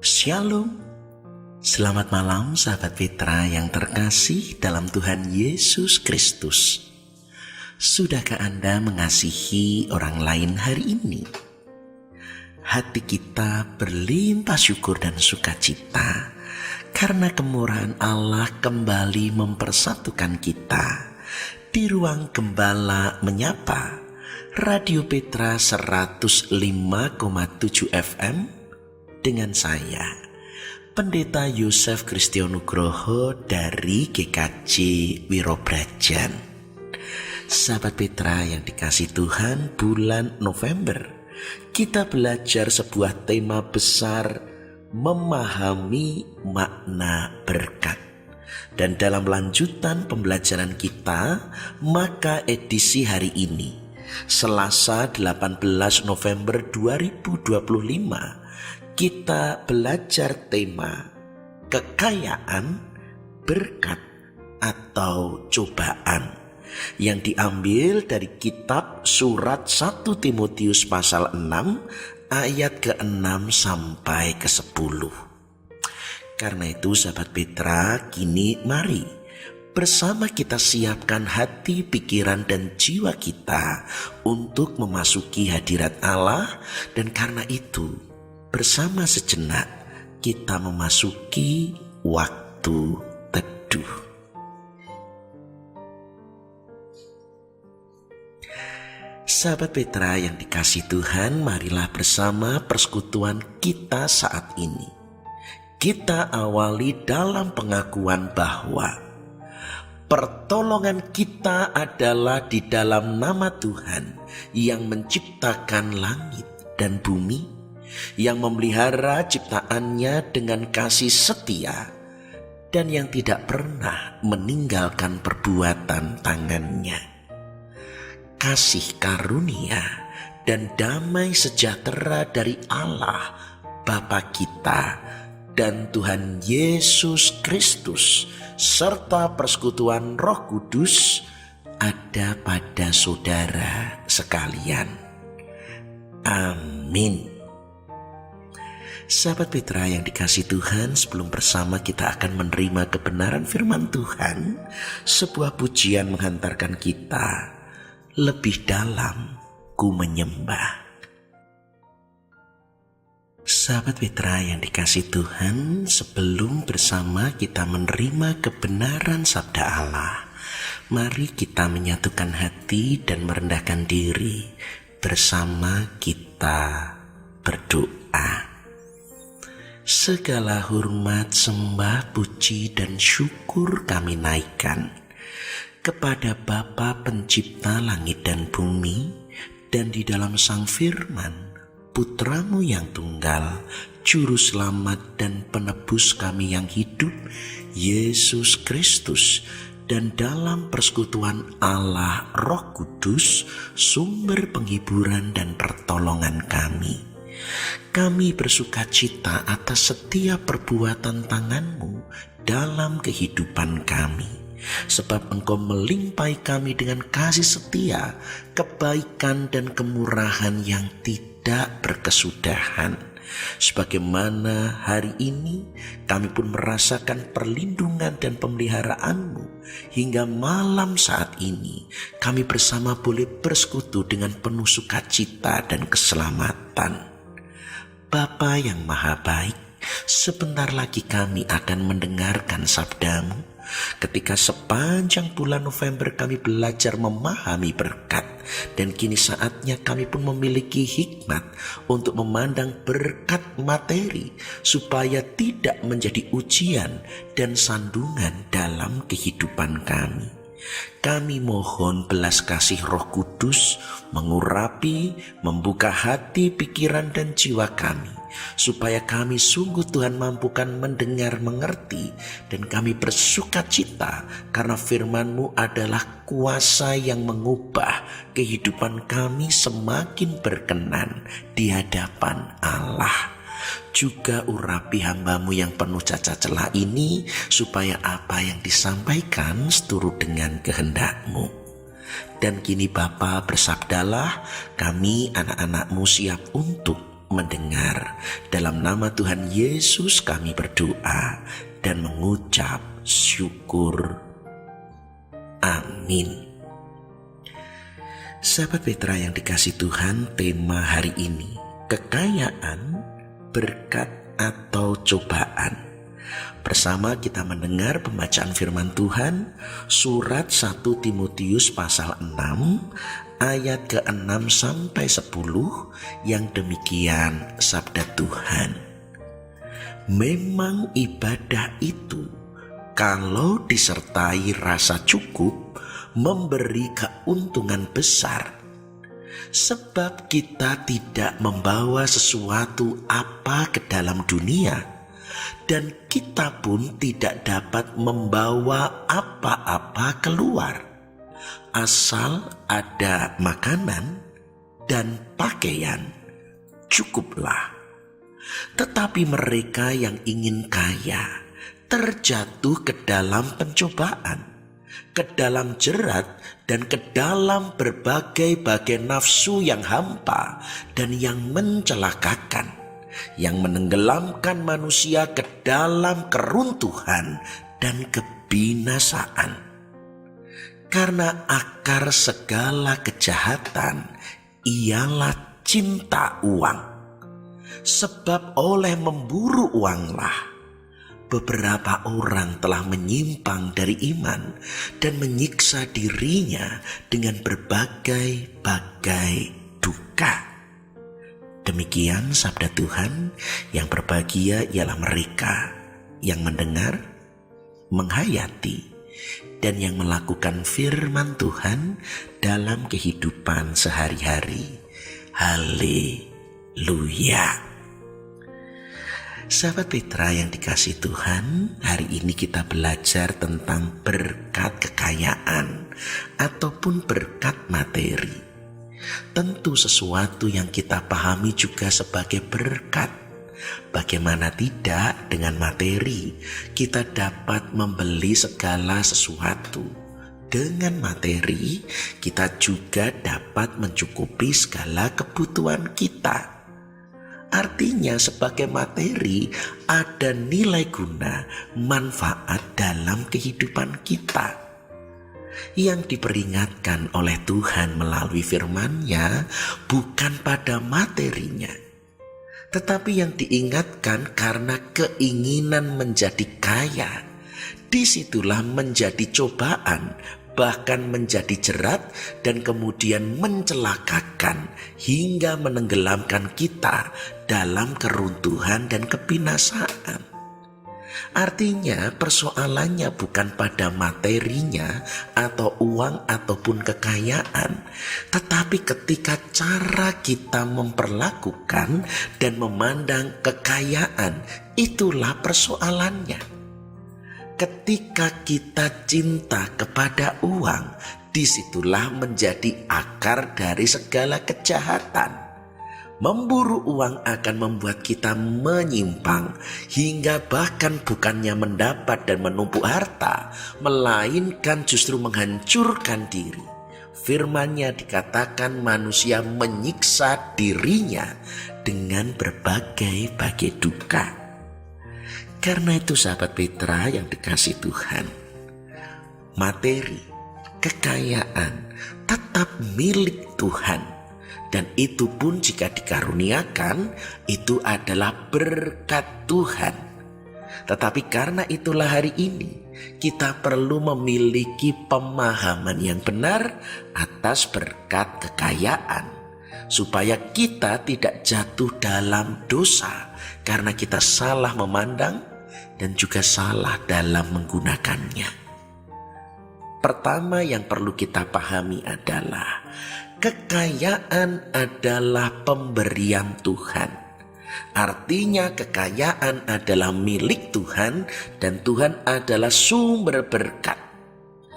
Shalom, selamat malam sahabat Petra yang terkasih dalam Tuhan Yesus Kristus. Sudahkah Anda mengasihi orang lain hari ini? Hati kita berlimpah syukur dan sukacita karena kemurahan Allah kembali mempersatukan kita di ruang Gembala Menyapa Radio Petra 105,7 FM dengan saya, Pendeta Yosef Kristionugroho dari GKJ Wirobrajan. Sahabat Petra yang dikasih Tuhan, bulan November kita belajar sebuah tema besar, memahami makna berkat. Dan dalam lanjutan pembelajaran kita, maka edisi hari ini, Selasa 18 November 2025, kita belajar tema kekayaan, berkat, atau cobaan yang diambil dari kitab surat 1 Timotius pasal 6 ayat ke-6 sampai ke-10. Karena itu sahabat Petra, kini mari bersama kita siapkan hati, pikiran, dan jiwa kita untuk memasuki hadirat Allah. Dan karena itu bersama sejenak kita memasuki waktu teduh. Sahabat Petra yang dikasih Tuhan, marilah bersama persekutuan kita saat ini. Kita awali dalam pengakuan bahwa pertolongan kita adalah di dalam nama Tuhan yang menciptakan langit dan bumi, yang memelihara ciptaannya dengan kasih setia, dan yang tidak pernah meninggalkan perbuatan tangannya. Kasih karunia dan damai sejahtera dari Allah Bapa kita dan Tuhan Yesus Kristus serta persekutuan Roh Kudus ada pada saudara sekalian. Amin. Sahabat Petra yang dikasih Tuhan, sebelum bersama kita akan menerima kebenaran firman Tuhan, sebuah pujian menghantarkan kita lebih dalam ku menyembah. Sahabat Petra yang dikasih Tuhan, sebelum bersama kita menerima kebenaran sabda Allah, mari kita menyatukan hati dan merendahkan diri bersama kita berdoa. Segala hormat, sembah, puji, dan syukur kami naikkan kepada Bapa pencipta langit dan bumi, dan di dalam Sang Firman, Putramu yang tunggal, Juru Selamat dan Penebus kami yang hidup, Yesus Kristus, dan dalam persekutuan Allah Roh Kudus, sumber penghiburan dan pertolongan kami. Kami bersukacita atas setiap perbuatan tangan-Mu dalam kehidupan kami, sebab Engkau melimpahi kami dengan kasih setia, kebaikan dan kemurahan yang tidak berkesudahan. Sebagaimana hari ini kami pun merasakan perlindungan dan pemeliharaan-Mu, hingga malam saat ini kami bersama boleh bersekutu dengan penuh sukacita dan keselamatan. Bapa yang maha baik, sebentar lagi kami akan mendengarkan sabda-Mu. Ketika sepanjang bulan November kami belajar memahami berkat, dan kini saatnya kami pun memiliki hikmat untuk memandang berkat materi supaya tidak menjadi ujian dan sandungan dalam kehidupan kami. Kami mohon belas kasih Roh Kudus mengurapi, membuka hati, pikiran, dan jiwa kami, supaya kami sungguh Tuhan mampukan mendengar, mengerti, dan kami bersukacita karena firman-Mu adalah kuasa yang mengubah kehidupan kami semakin berkenan di hadapan Allah. Juga urapi hamba-Mu yang penuh cacat celah ini, supaya apa yang disampaikan seturut dengan kehendak-Mu. Dan kini Bapa, bersabdalah, kami anak-anak-Mu siap untuk mendengar. Dalam nama Tuhan Yesus kami berdoa dan mengucap syukur. Amin. Sahabat Petra yang dikasihi Tuhan, tema hari ini kekayaan, berkat atau cobaan. Bersama kita mendengar pembacaan firman Tuhan, surat 1 Timotius pasal 6 ayat ke-6 sampai 10 yang demikian sabda Tuhan. Memang ibadah itu kalau disertai rasa cukup memberi keuntungan besar, sebab kita tidak membawa sesuatu apa ke dalam dunia, dan kita pun tidak dapat membawa apa-apa keluar, asal ada makanan dan pakaian, cukuplah. Tetapi mereka yang ingin kaya terjatuh ke dalam pencobaan, ke dalam jerat, dan ke dalam berbagai-bagai nafsu yang hampa dan yang mencelakakan, yang menenggelamkan manusia ke dalam keruntuhan dan kebinasaan. Karena akar segala kejahatan ialah cinta uang, sebab oleh memburu uanglah beberapa orang telah menyimpang dari iman dan menyiksa dirinya dengan berbagai-bagai duka. Demikian sabda Tuhan. Yang berbahagia ialah mereka yang mendengar, menghayati, dan yang melakukan firman Tuhan dalam kehidupan sehari-hari. Haleluya. Sahabat Petra yang dikasihi Tuhan, hari ini kita belajar tentang berkat kekayaan ataupun berkat materi. Tentu sesuatu yang kita pahami juga sebagai berkat. Bagaimana tidak dengan materi, kita dapat membeli segala sesuatu. Dengan materi, kita juga dapat mencukupi segala kebutuhan kita. Artinya sebagai materi ada nilai guna, manfaat dalam kehidupan kita. Yang diperingatkan oleh Tuhan melalui firman-Nya bukan pada materinya, tetapi yang diingatkan karena keinginan menjadi kaya. Disitulah menjadi cobaan, bahkan menjadi jerat, dan kemudian mencelakakan hingga menenggelamkan kita dalam keruntuhan dan kebinasaan. Artinya persoalannya bukan pada materinya atau uang ataupun kekayaan, tetapi ketika cara kita memperlakukan dan memandang kekayaan, itulah persoalannya. Ketika kita cinta kepada uang, disitulah menjadi akar dari segala kejahatan. Memburu uang akan membuat kita menyimpang, hingga bahkan bukannya mendapat dan menumpuk harta, melainkan justru menghancurkan diri. Firman-Nya dikatakan manusia menyiksa dirinya dengan berbagai-bagai duka. Karena itu sahabat Petra yang dikasihi Tuhan, materi, kekayaan tetap milik Tuhan. Dan itu pun jika dikaruniakan, itu adalah berkat Tuhan. Tetapi karena itulah hari ini kita perlu memiliki pemahaman yang benar atas berkat kekayaan, supaya kita tidak jatuh dalam dosa karena kita salah memandang dan juga salah dalam menggunakannya. Pertama yang perlu kita pahami adalah kekayaan adalah pemberian Tuhan. Artinya kekayaan adalah milik Tuhan dan Tuhan adalah sumber berkat.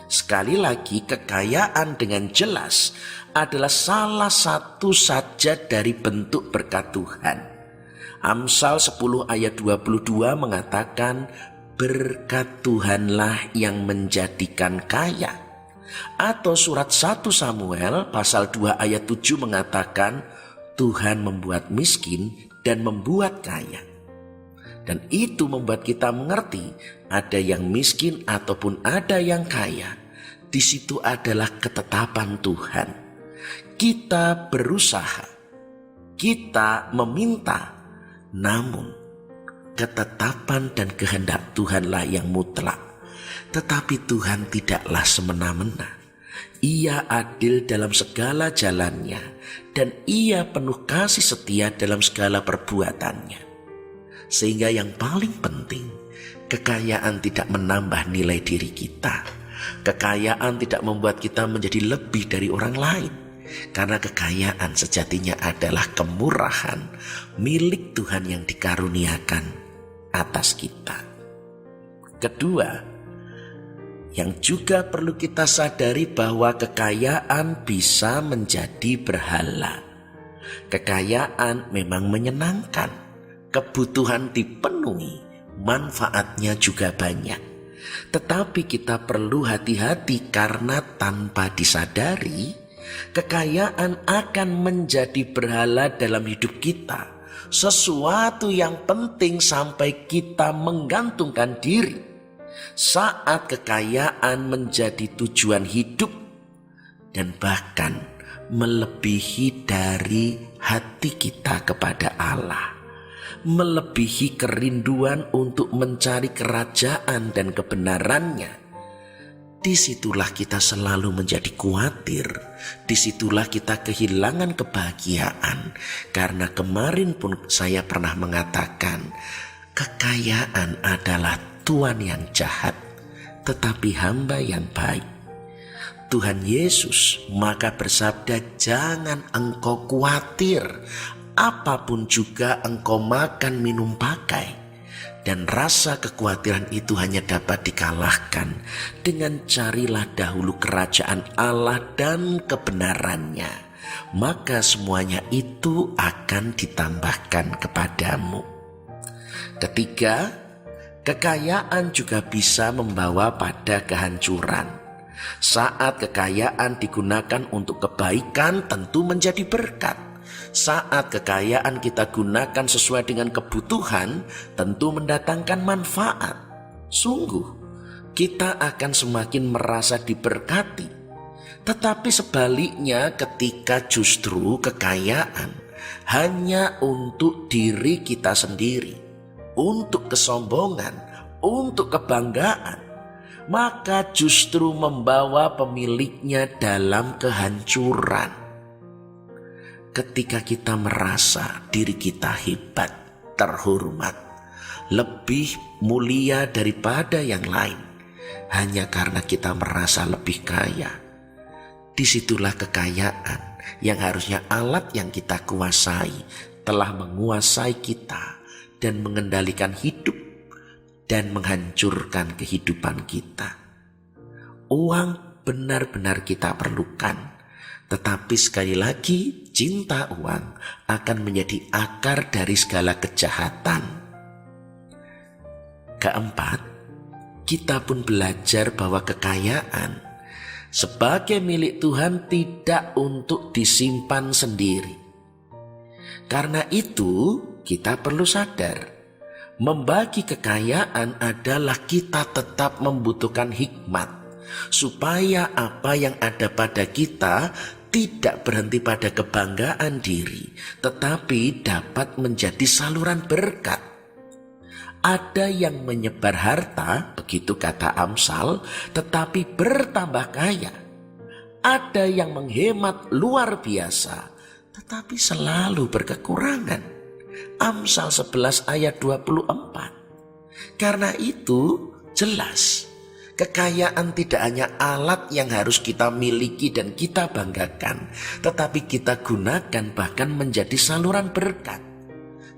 Sekali lagi, kekayaan dengan jelas adalah salah satu saja dari bentuk berkat Tuhan. Amsal 10 ayat 22 mengatakan, berkat Tuhanlah yang menjadikan kaya. Atau surat 1 Samuel pasal 2 ayat 7 mengatakan, Tuhan membuat miskin dan membuat kaya. Dan itu membuat kita mengerti ada yang miskin ataupun ada yang kaya. Di situ adalah ketetapan Tuhan. Kita berusaha, kita meminta, namun ketetapan dan kehendak Tuhanlah yang mutlak. Tetapi Tuhan tidaklah semena-mena. Ia adil dalam segala jalannya dan ia penuh kasih setia dalam segala perbuatannya. Sehingga yang paling penting, kekayaan tidak menambah nilai diri kita. Kekayaan tidak membuat kita menjadi lebih dari orang lain. Karena kekayaan sejatinya adalah kemurahan milik Tuhan yang dikaruniakan atas kita. Kedua, yang juga perlu kita sadari bahwa kekayaan bisa menjadi berhala. Kekayaan memang menyenangkan. Kebutuhan dipenuhi, manfaatnya juga banyak. Tetapi kita perlu hati-hati karena tanpa disadari, kekayaan akan menjadi berhala dalam hidup kita. Sesuatu yang penting sampai kita menggantungkan diri. Saat kekayaan menjadi tujuan hidup dan bahkan melebihi dari hati kita kepada Allah. Melebihi kerinduan untuk mencari kerajaan dan kebenarannya. Disitulah kita selalu menjadi khawatir. Disitulah kita kehilangan kebahagiaan. Karena kemarin pun saya pernah mengatakan, kekayaan adalah tuan yang jahat, tetapi hamba yang baik. Tuhan Yesus maka bersabda, jangan engkau khawatir. Apapun juga engkau makan, minum, pakai. Dan rasa kekhawatiran itu hanya dapat dikalahkan dengan carilah dahulu kerajaan Allah dan kebenarannya. Maka semuanya itu akan ditambahkan kepadamu. Ketiga, kekayaan juga bisa membawa pada kehancuran. Saat kekayaan digunakan untuk kebaikan tentu menjadi berkat. Saat kekayaan kita gunakan sesuai dengan kebutuhan, tentu mendatangkan manfaat. Sungguh, kita akan semakin merasa diberkati. Tetapi sebaliknya, ketika justru kekayaan hanya untuk diri kita sendiri, untuk kesombongan, untuk kebanggaan, maka justru membawa pemiliknya dalam kehancuran. Ketika kita merasa diri kita hebat, terhormat, lebih mulia daripada yang lain, hanya karena kita merasa lebih kaya. Disitulah kekayaan yang harusnya alat yang kita kuasai telah menguasai kita dan mengendalikan hidup dan menghancurkan kehidupan kita. Uang benar-benar kita perlukan. Tetapi sekali lagi, cinta uang akan menjadi akar dari segala kejahatan. Keempat, kita pun belajar bahwa kekayaan sebagai milik Tuhan tidak untuk disimpan sendiri. Karena itu, kita perlu sadar, membagi kekayaan adalah kita tetap membutuhkan hikmat. Supaya apa yang ada pada kita tidak berhenti pada kebanggaan diri, tetapi dapat menjadi saluran berkat. Ada yang menyebar harta, begitu kata Amsal, tetapi bertambah kaya. Ada yang menghemat luar biasa, tetapi selalu berkekurangan. Amsal 11 ayat 24. Karena itu jelas, kekayaan tidak hanya alat yang harus kita miliki dan kita banggakan, tetapi kita gunakan bahkan menjadi saluran berkat.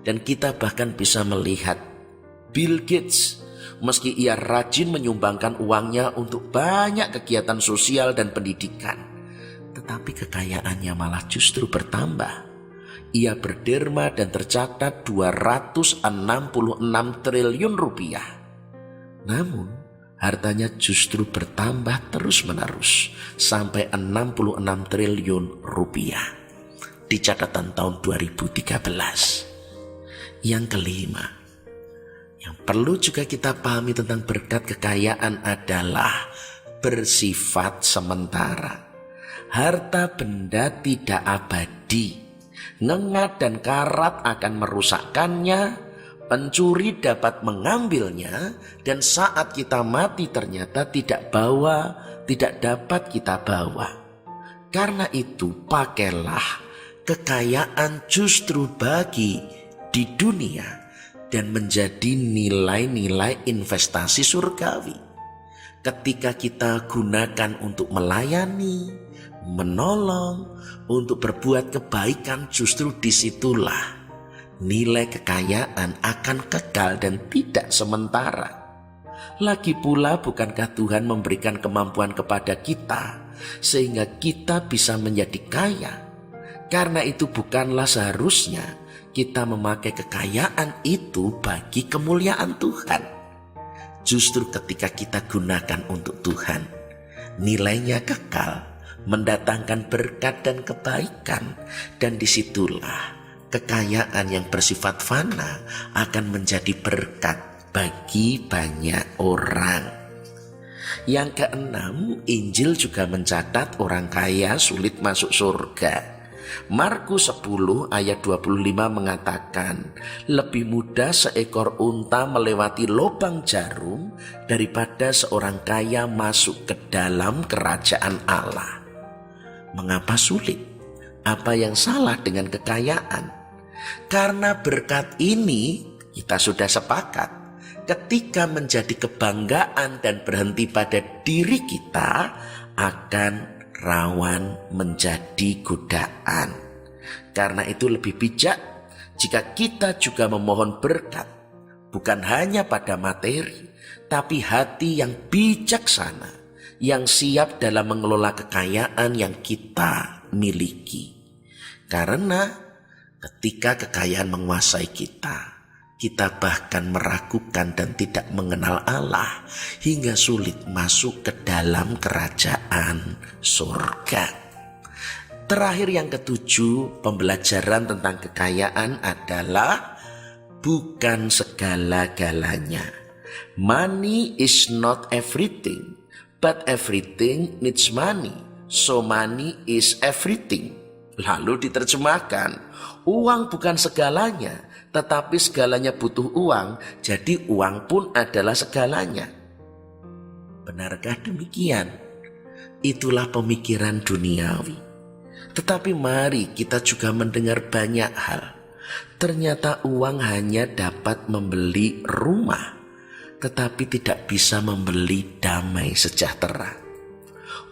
Dan kita bahkan bisa melihat Bill Gates, meski ia rajin menyumbangkan uangnya untuk banyak kegiatan sosial dan pendidikan, tetapi kekayaannya malah justru bertambah. Ia berderma dan tercatat 266 triliun rupiah. Namun, hartanya justru bertambah terus-menerus sampai 66 triliun rupiah di catatan tahun 2013. Yang kelima, yang perlu juga kita pahami tentang berkat kekayaan adalah bersifat sementara. Harta benda tidak abadi. Ngengat dan karat akan merusakkannya, pencuri dapat mengambilnya, dan saat kita mati ternyata tidak dapat kita bawa. Karena itu pakailah kekayaan justru bagi di dunia dan menjadi nilai-nilai investasi surgawi. Ketika kita gunakan untuk melayani, menolong, untuk berbuat kebaikan, justru disitulah nilai kekayaan akan kekal dan tidak sementara. Lagi pula bukankah Tuhan memberikan kemampuan kepada kita sehingga kita bisa menjadi kaya? Karena itu bukanlah seharusnya kita memakai kekayaan itu bagi kemuliaan Tuhan. Justru ketika kita gunakan untuk Tuhan, nilainya kekal, mendatangkan berkat dan kebaikan, dan disitulah kekayaan yang bersifat fana akan menjadi berkat bagi banyak orang. Yang keenam, Injil juga mencatat orang kaya sulit masuk surga. Markus 10 ayat 25 mengatakan, lebih mudah seekor unta melewati lubang jarum daripada seorang kaya masuk ke dalam kerajaan Allah. Mengapa sulit? Apa yang salah dengan kekayaan? Karena berkat ini kita sudah sepakat, ketika menjadi kebanggaan dan berhenti pada diri kita akan rawan menjadi godaan. Karena itu lebih bijak jika kita juga memohon berkat, bukan hanya pada materi, tapi hati yang bijaksana, yang siap dalam mengelola kekayaan yang kita miliki. Karena ketika kekayaan menguasai kita bahkan meragukan dan tidak mengenal Allah hingga sulit masuk ke dalam kerajaan surga. Terakhir yang ketujuh, pembelajaran tentang kekayaan adalah bukan segala-galanya. Money is not everything, but everything needs money. So money is everything. Lalu diterjemahkan, uang bukan segalanya, tetapi segalanya butuh uang, jadi uang pun adalah segalanya. Benarkah demikian? Itulah pemikiran duniawi. Tetapi mari kita juga mendengar banyak hal. Ternyata uang hanya dapat membeli rumah, tetapi tidak bisa membeli damai sejahtera.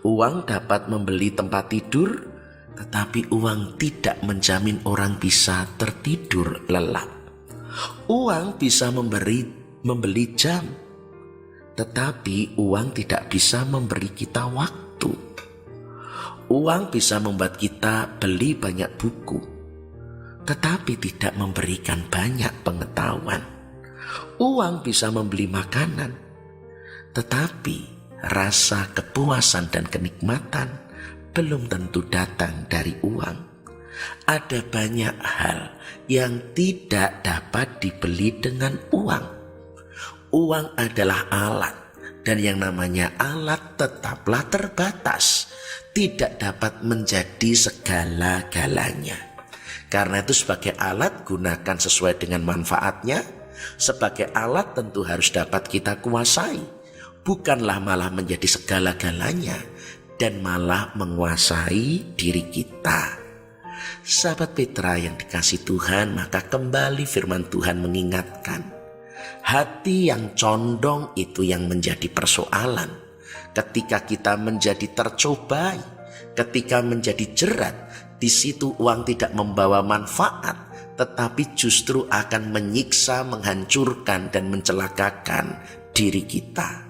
Uang dapat membeli tempat tidur, tetapi uang tidak menjamin orang bisa tertidur lelap. Uang bisa membeli jam, tetapi uang tidak bisa memberi kita waktu. Uang bisa membuat kita beli banyak buku, tetapi tidak memberikan banyak pengetahuan. Uang bisa membeli makanan, tetapi rasa kepuasan dan kenikmatan belum tentu datang dari uang. Ada banyak hal yang tidak dapat dibeli dengan uang. Uang adalah alat, dan yang namanya alat tetaplah terbatas, tidak dapat menjadi segala-galanya. Karena itu sebagai alat gunakan sesuai dengan manfaatnya. Sebagai alat tentu harus dapat kita kuasai, bukanlah malah menjadi segala-galanya dan malah menguasai diri kita. Sahabat Petra yang dikasihi Tuhan, maka kembali firman Tuhan mengingatkan, hati yang condong itu yang menjadi persoalan. Ketika kita menjadi tercobai, ketika menjadi jerat, di situ uang tidak membawa manfaat, tetapi justru akan menyiksa, menghancurkan dan mencelakakan diri kita.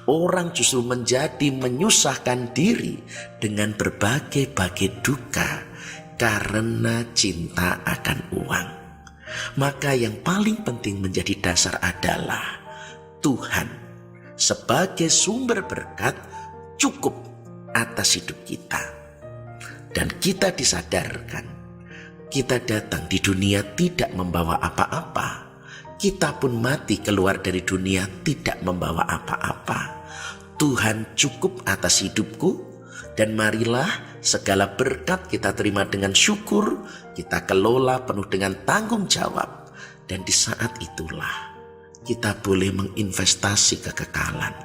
Orang justru menjadi menyusahkan diri dengan berbagai-bagai duka karena cinta akan uang. Maka yang paling penting menjadi dasar adalah Tuhan sebagai sumber berkat cukup atas hidup kita. Dan kita disadarkan, Kita datang di dunia tidak membawa apa-apa. Kita pun mati keluar dari dunia tidak membawa apa-apa. Tuhan cukup atas hidupku, dan marilah segala berkat kita terima dengan syukur, kita kelola penuh dengan tanggung jawab. Dan di saat itulah kita boleh menginvestasi kekekalan.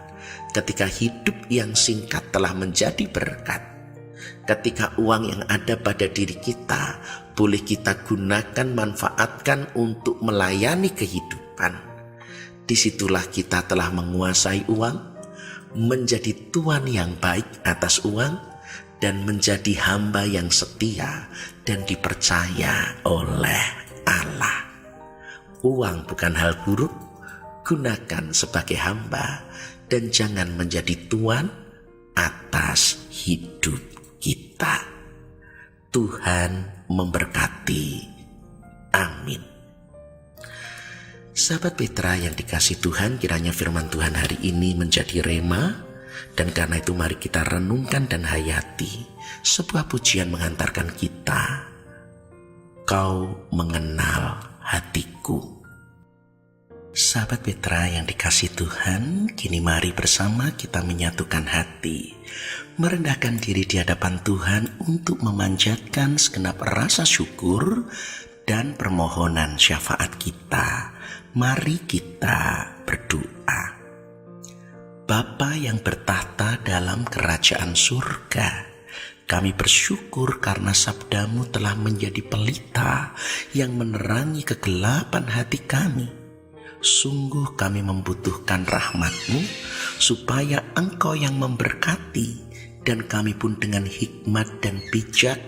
Ketika hidup yang singkat telah menjadi berkat, ketika uang yang ada pada diri kita boleh kita gunakan, manfaatkan untuk melayani kehidupan, disitulah kita telah menguasai uang, menjadi tuan yang baik atas uang, dan menjadi hamba yang setia dan dipercaya oleh Allah. Uang bukan hal buruk, gunakan sebagai hamba dan jangan menjadi tuan atas hidup kita. Tuhan memberkati. Amin. Sahabat Petra yang dikasih Tuhan, kiranya firman Tuhan hari ini menjadi rema, dan karena itu mari kita renungkan dan hayati sebuah pujian mengantarkan kita. Kau mengenal hatiku. Sahabat Petra yang dikasih Tuhan, kini mari bersama kita menyatukan hati, merendahkan diri di hadapan Tuhan untuk memanjatkan segenap rasa syukur dan permohonan syafaat kita. Mari kita berdoa. Bapa yang bertahta dalam kerajaan surga, kami bersyukur karena sabdamu telah menjadi pelita yang menerangi kegelapan hati kami. Sungguh kami membutuhkan rahmat-Mu supaya Engkau yang memberkati, dan kami pun dengan hikmat dan bijak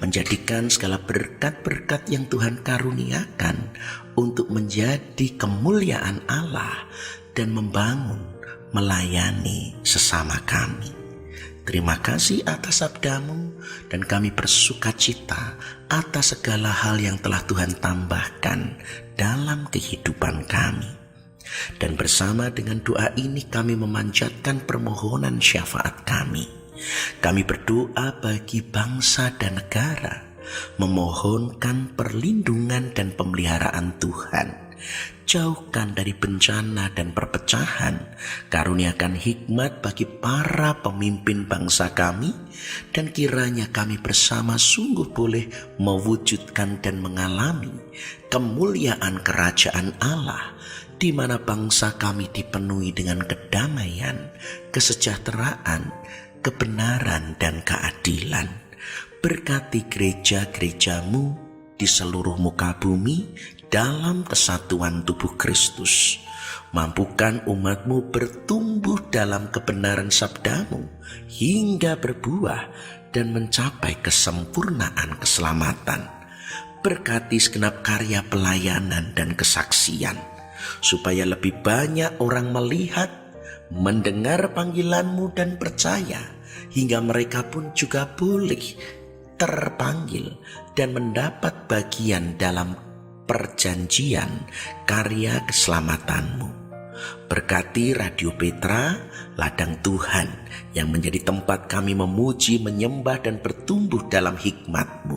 menjadikan segala berkat-berkat yang Tuhan karuniakan untuk menjadi kemuliaan Allah dan membangun, melayani sesama kami. Terima kasih atas sabdamu, dan kami bersuka cita atas segala hal yang telah Tuhan tambahkan dalam kehidupan kami. Dan bersama dengan doa ini kami memanjatkan permohonan syafaat kami. Kami berdoa bagi bangsa dan negara, memohonkan perlindungan dan pemeliharaan Tuhan. Jauhkan dari bencana dan perpecahan, karuniakan hikmat bagi para pemimpin bangsa kami, dan kiranya kami bersama sungguh boleh mewujudkan dan mengalami kemuliaan kerajaan Allah, di mana bangsa kami dipenuhi dengan kedamaian, kesejahteraan, kebenaran, dan keadilan. Berkati gereja-gerejamu di seluruh muka bumi dalam kesatuan tubuh Kristus. Mampukan umatmu bertumbuh dalam kebenaran sabdamu hingga berbuah dan mencapai kesempurnaan keselamatan. Berkati segenap karya pelayanan dan kesaksian, supaya lebih banyak orang melihat, mendengar panggilanmu dan percaya, hingga mereka pun juga boleh terpanggil dan mendapat bagian dalam perjanjian karya keselamatanmu. Berkati Radio Petra, ladang Tuhan, yang menjadi tempat kami memuji, menyembah, dan bertumbuh dalam hikmat-Mu.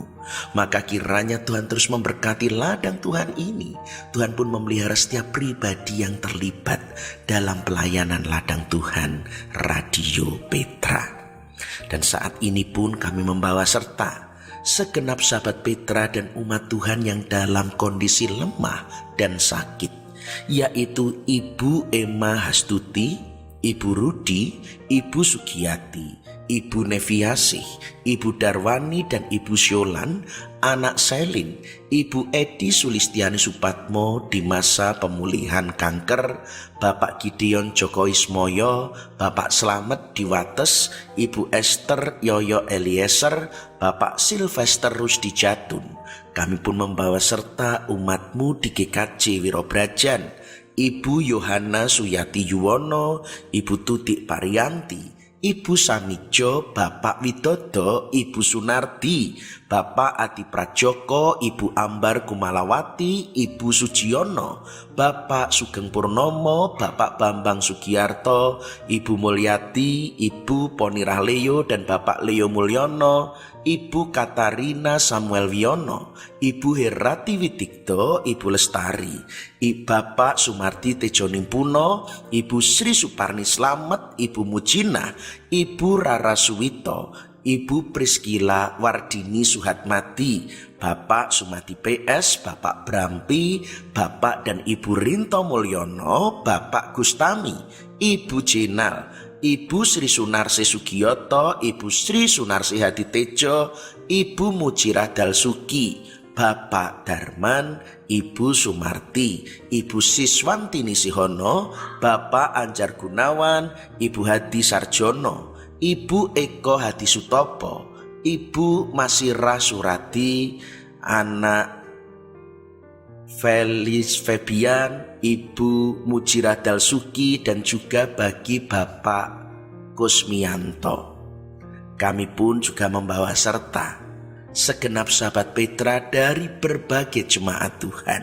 Maka kiranya Tuhan terus memberkati ladang Tuhan ini. Tuhan pun memelihara setiap pribadi yang terlibat dalam pelayanan ladang Tuhan Radio Petra. Dan saat ini pun kami membawa serta segenap sahabat Petra dan umat Tuhan yang dalam kondisi lemah dan sakit, yaitu Ibu Emma Hastuti, Ibu Rudi, Ibu Sugiyati, Ibu Neviasih, Ibu Darwani dan Ibu Syolan, anak Selin, Ibu Edi Sulistiani Supatmo di masa pemulihan kanker, Bapak Gideon Joko Ismoyo, Bapak Slamet di Wates, Ibu Esther Yoyo Eliezer, Bapak Silvester Rusdi Jatun. Kami pun membawa serta umatmu di GKJ Wirobrajan, Ibu Yohana Suyati Yuwono, Ibu Tutik Parianti, Ibu Samijo, Bapak Widodo, Ibu Sunardi, Bapak Adi Prajoko, Ibu Ambar Kumalawati, Ibu Sujiono, Bapak Sugeng Purnomo, Bapak Bambang Sugiarto, Ibu Mulyati, Ibu Poni Rahleo dan Bapak Leo Mulyono, Ibu Katarina Samuel Wiono, Ibu Herati Witikto, Ibu Lestari, Bapak Sumarti Tejo Nimpuno, Ibu Sri Suparni Slamet, Ibu Mujina, Ibu Rara Suwito, Ibu Priskila Wardini Suhatmati, Bapak Sumati PS, Bapak Brampi, Bapak dan Ibu Rinto Mulyono, Bapak Gustami, Ibu Jenal, Ibu Sri Sunarsi Sugiyoto, Ibu Sri Sunarsi Haditejo, Ibu Mujirah Dalsuki, Bapak Darman, Ibu Sumarti, Ibu Siswantini Sihono, Bapak Anjar Gunawan, Ibu Hadi Sarjono, Ibu Eko Hadi Sutopo, Ibu Masirah Surati, anak Felis Febian, Ibu Mujirah Dalsuki, dan juga bagi Bapak Kusmianto. Kami pun juga membawa serta segenap sahabat Petra dari berbagai jemaat Tuhan.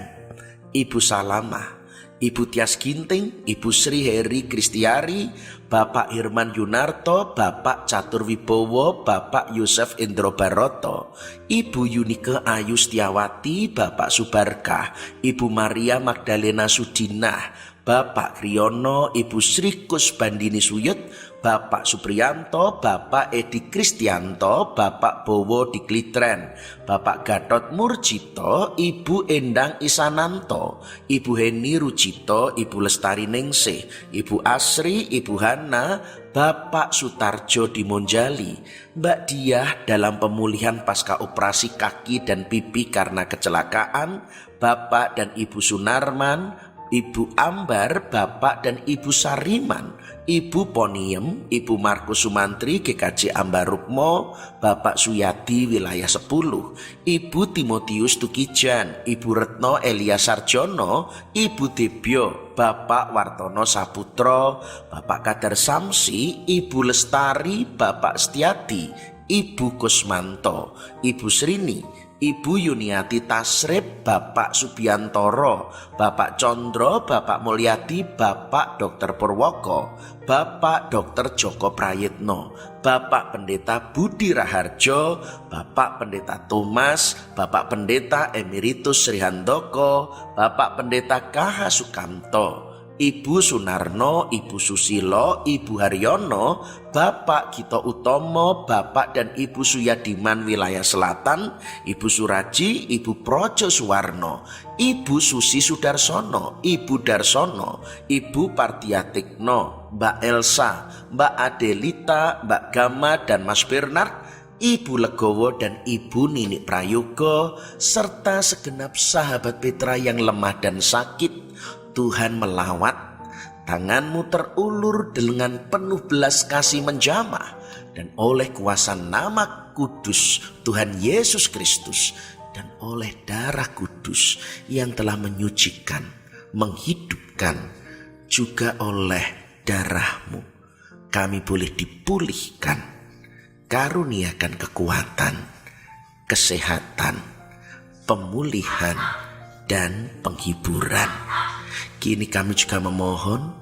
Ibu Salamah, Ibu Tias Ginting, Ibu Sri Heri Kristiari, Bapak Hirman Yunarto, Bapak Catur Wibowo, Bapak Yosef Indro Baroto, Ibu Yunike Ayu Setiawati, Bapak Subarkah, Ibu Maria Magdalena Sudinah, Bapak Kriyono, Ibu Sri Kusbandini Suyut, Bapak Supriyanto, Bapak Edi Kristianto, Bapak Bowo di Klitren, Bapak Gatot Murjito, Ibu Endang Isananto, Ibu Heni Rujito, Ibu Lestari Ningsih, Ibu Asri, Ibu Hana, Bapak Sutarjo di Monjali, Mbak Diah dalam pemulihan pasca operasi kaki dan pipi karena kecelakaan, Bapak dan Ibu Sunarman, Ibu Ambar, Bapak dan Ibu Sariman, Ibu Poniem, Ibu Markus Sumantri GKJ Ambar Rukmo, Bapak Suyadi Wilayah 10, Ibu Timotius Tukijan, Ibu Retno Elia Sarjono, Ibu Debyo, Bapak Wartono Saputro, Bapak Kadar Samsi, Ibu Lestari, Bapak Setiati, Ibu Kusmanto, Ibu Srini, Ibu Yuniati Tasrib, Bapak Subiantoro, Bapak Condro, Bapak Mulyadi, Bapak Dr. Purwoko, Bapak Dr. Joko Prayitno, Bapak Pendeta Budi Raharjo, Bapak Pendeta Thomas, Bapak Pendeta Emeritus Sri Handoko, Bapak Pendeta KH Sukamto, Ibu Sunarno, Ibu Susilo, Ibu Haryono, Bapak Gito Utomo, Bapak dan Ibu Suyadiman Wilayah Selatan, Ibu Suraji, Ibu Projo Suwarno, Ibu Susi Sudarsono, Ibu Darsono, Ibu Partiatikno, Mbak Elsa, Mbak Adelita, Mbak Gama dan Mas Bernard, Ibu Legowo dan Ibu Nini Prayogo, serta segenap sahabat Petra yang lemah dan sakit. Tuhan melawat, tanganmu terulur dengan penuh belas kasih menjamah, dan oleh kuasa nama kudus Tuhan Yesus Kristus dan oleh darah kudus yang telah menyucikan, menghidupkan, juga oleh darahmu kami boleh dipulihkan. Karuniakan kekuatan, kesehatan, pemulihan, dan penghiburan. Kini kami juga memohon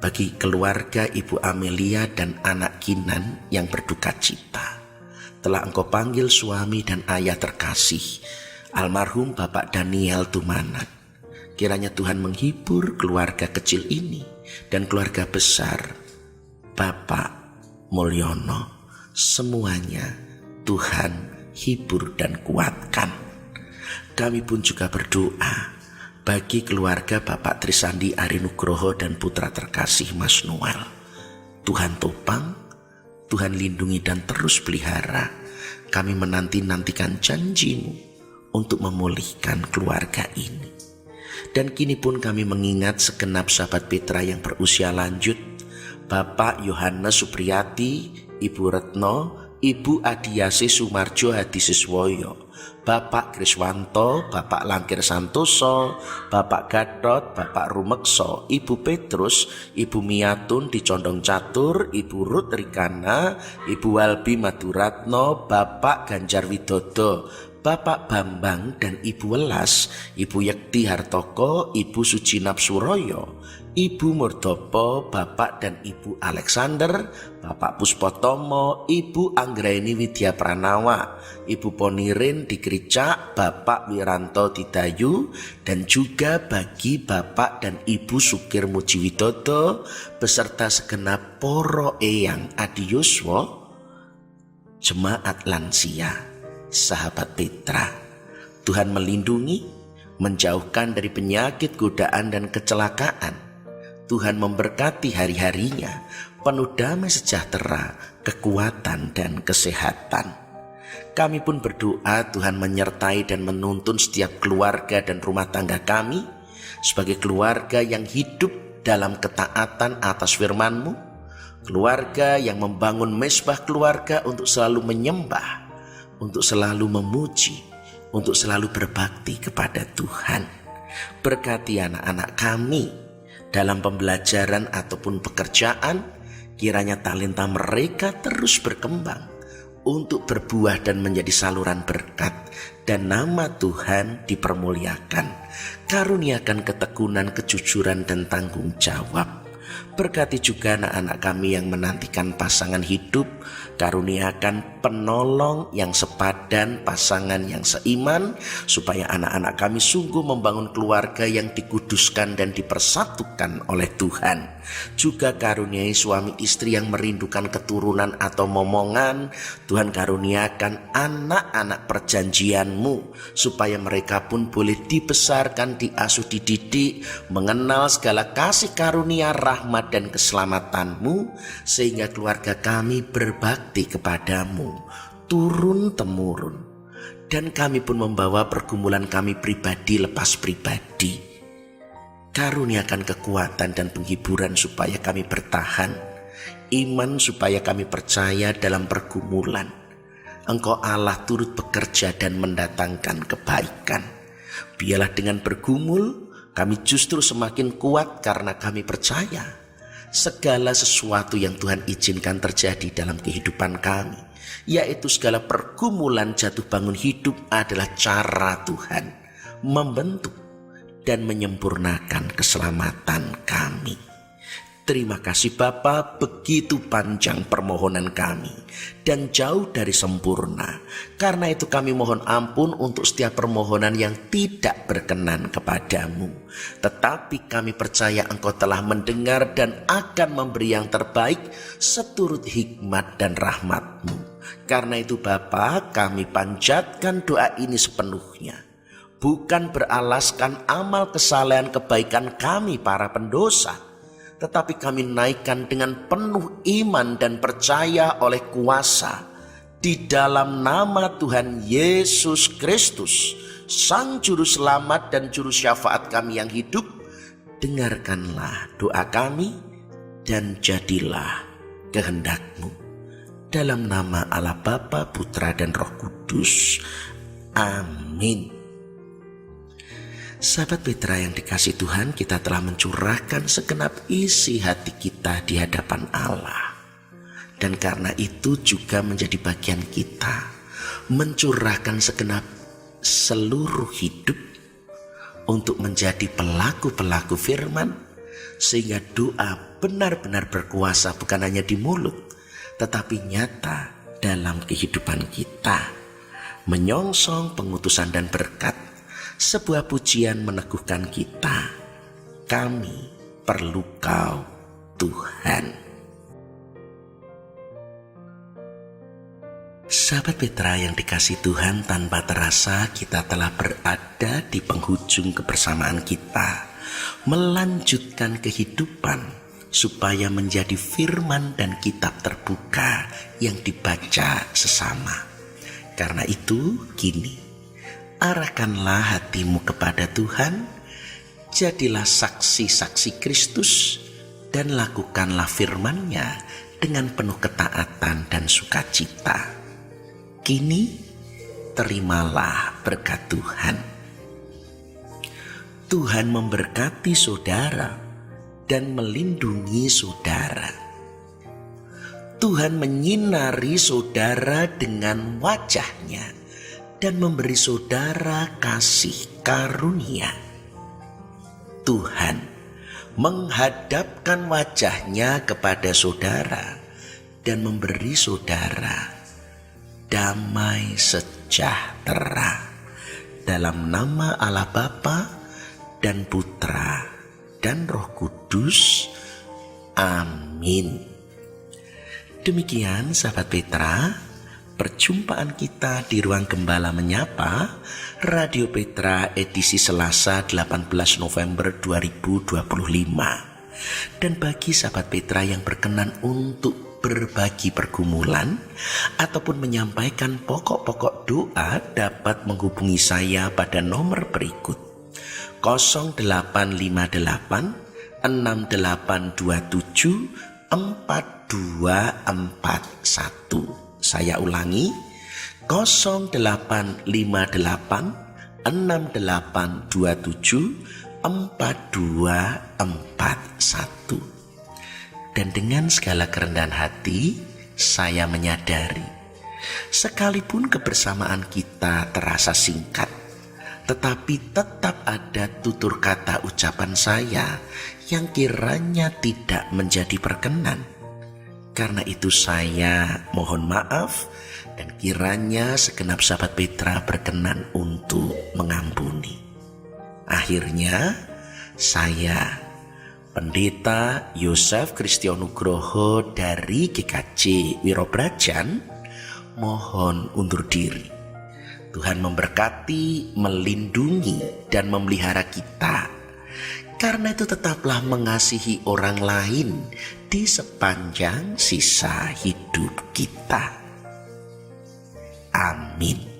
bagi keluarga Ibu Amelia dan anak Kinan yang berduka cita. Telah Engkau panggil suami dan ayah terkasih, almarhum Bapak Daniel Tumanak. Kiranya Tuhan menghibur keluarga kecil ini dan keluarga besar Bapak Mulyono. Semuanya Tuhan hibur dan kuatkan. Kami pun juga berdoa bagi keluarga Bapak Trisandi Arinugroho dan putra terkasih Mas Noel. Tuhan topang, Tuhan lindungi dan terus pelihara. Kami menanti-nantikan janji-Mu untuk memulihkan keluarga ini. Dan kini pun kami mengingat segenap sahabat Petra yang berusia lanjut, Bapak Yohanes Supriyati, Ibu Retno, Ibu Adiasi Sumarjo Hadisiswoyo, Bapak Kriswanto, Bapak Langkir Santoso, Bapak Gatot, Bapak Rumekso, Ibu Petrus, Ibu Miatun di Condong Catur, Ibu Ruth Rikana, Ibu Walbi Maduratno, Bapak Ganjar Widodo, Bapak Bambang dan Ibu Welas, Ibu Yekti Hartoko, Ibu Sujinap Suroyo, Ibu Murdopo, Bapak dan Ibu Alexander, Bapak Puspotomo, Ibu Anggraini Widya Pranawa, Ibu Ponirin di Gericak, Bapak Wiranto Didayu, dan juga bagi Bapak dan Ibu Sukir Mujiwidodo beserta segenap poro eyang adiyuswa, jemaat lansia, sahabat Petra. Tuhan melindungi, menjauhkan dari penyakit, godaan dan kecelakaan. Tuhan memberkati hari-harinya, penuh damai sejahtera, kekuatan dan kesehatan. Kami pun berdoa Tuhan menyertai dan menuntun setiap keluarga dan rumah tangga kami sebagai keluarga yang hidup dalam ketaatan atas firman-Mu, keluarga yang membangun mezbah keluarga untuk selalu menyembah, untuk selalu memuji, untuk selalu berbakti kepada Tuhan. Berkati anak-anak kami dalam pembelajaran ataupun pekerjaan, kiranya talenta mereka terus berkembang untuk berbuah dan menjadi saluran berkat, dan nama Tuhan dipermuliakan. Karuniakan ketekunan, kejujuran dan tanggung jawab. Berkati juga anak-anak kami yang menantikan pasangan hidup, karuniakan penolong yang sepadan, pasangan yang seiman, supaya anak-anak kami sungguh membangun keluarga yang dikuduskan dan dipersatukan oleh Tuhan. Juga karuniai suami istri yang merindukan keturunan atau momongan. Tuhan karuniakan anak-anak perjanjian-Mu, supaya mereka pun boleh dibesarkan, diasuh, dididik, mengenal segala kasih karunia, rahmat dan keselamatan-Mu, sehingga keluarga kami berbakti kepadamu turun-temurun, dan kami pun membawa pergumulan kami pribadi lepas pribadi. Karuniakan kekuatan dan penghiburan supaya kami bertahan, iman supaya kami percaya dalam pergumulan. Engkau Allah turut bekerja dan mendatangkan kebaikan. Biarlah dengan bergumul kami justru semakin kuat karena kami percaya segala sesuatu yang Tuhan izinkan terjadi dalam kehidupan kami, yaitu segala pergumulan jatuh bangun hidup, adalah cara Tuhan membentuk dan menyempurnakan keselamatan kami. Terima kasih Bapa, begitu panjang permohonan kami dan jauh dari sempurna. Karena itu kami mohon ampun untuk setiap permohonan yang tidak berkenan kepadamu. Tetapi kami percaya Engkau telah mendengar dan akan memberi yang terbaik seturut hikmat dan rahmat-Mu. Karena itu Bapa, kami panjatkan doa ini sepenuhnya, bukan beralaskan amal kesalehan kebaikan kami para pendosa, tetapi kami naikkan dengan penuh iman dan percaya oleh kuasa di dalam nama Tuhan Yesus Kristus, Sang Juru Selamat dan Juru Syafaat kami yang hidup. Dengarkanlah doa kami dan jadilah kehendak-Mu. Dalam nama Allah Bapa, Putra dan Roh Kudus. Amin. Sahabat Petra yang dikasih Tuhan, kita telah mencurahkan segenap isi hati kita di hadapan Allah. Dan karena itu juga menjadi bagian kita mencurahkan segenap seluruh hidup untuk menjadi pelaku-pelaku firman, sehingga doa benar-benar berkuasa bukan hanya di mulut, tetapi nyata dalam kehidupan kita, menyongsong pengutusan dan berkat. Sebuah pujian meneguhkan kita, kami perlu Kau Tuhan. Sahabat Petra yang dikasih Tuhan, tanpa terasa kita telah berada di penghujung kebersamaan kita, melanjutkan kehidupan supaya menjadi firman dan kitab terbuka yang dibaca sesama. Karena itu kini, arahkanlah hatimu kepada Tuhan, jadilah saksi-saksi Kristus, dan lakukanlah firman-Nya dengan penuh ketaatan dan sukacita. Kini terimalah berkat Tuhan. Tuhan memberkati saudara dan melindungi saudara. Tuhan menyinari saudara dengan wajah-Nya dan memberi saudara kasih karunia. Tuhan menghadapkan wajah-Nya kepada saudara dan memberi saudara damai sejahtera. Dalam nama Allah Bapa dan Putra dan Roh Kudus. Amin. Demikian sahabat Petra, perjumpaan kita di Ruang Gembala Menyapa, Radio Petra edisi Selasa 18 November 2025. Dan bagi sahabat Petra yang berkenan untuk berbagi pergumulan ataupun menyampaikan pokok-pokok doa, dapat menghubungi saya pada nomor berikut: 0858 6827 4241. Saya ulangi, 0858 6827 4241. Dan dengan segala kerendahan hati, saya menyadari sekalipun kebersamaan kita terasa singkat, tetapi tetap ada tutur kata ucapan saya yang kiranya tidak menjadi berkenan. Karena itu saya mohon maaf, dan kiranya segenap sahabat Petra berkenan untuk mengampuni. Akhirnya saya, Pendeta Yosef Kristianugroho dari GKJ Wirobrajan, mohon undur diri. Tuhan memberkati, melindungi, dan memelihara kita. Karena itu tetaplah mengasihi orang lain di sepanjang sisa hidup kita. Amin.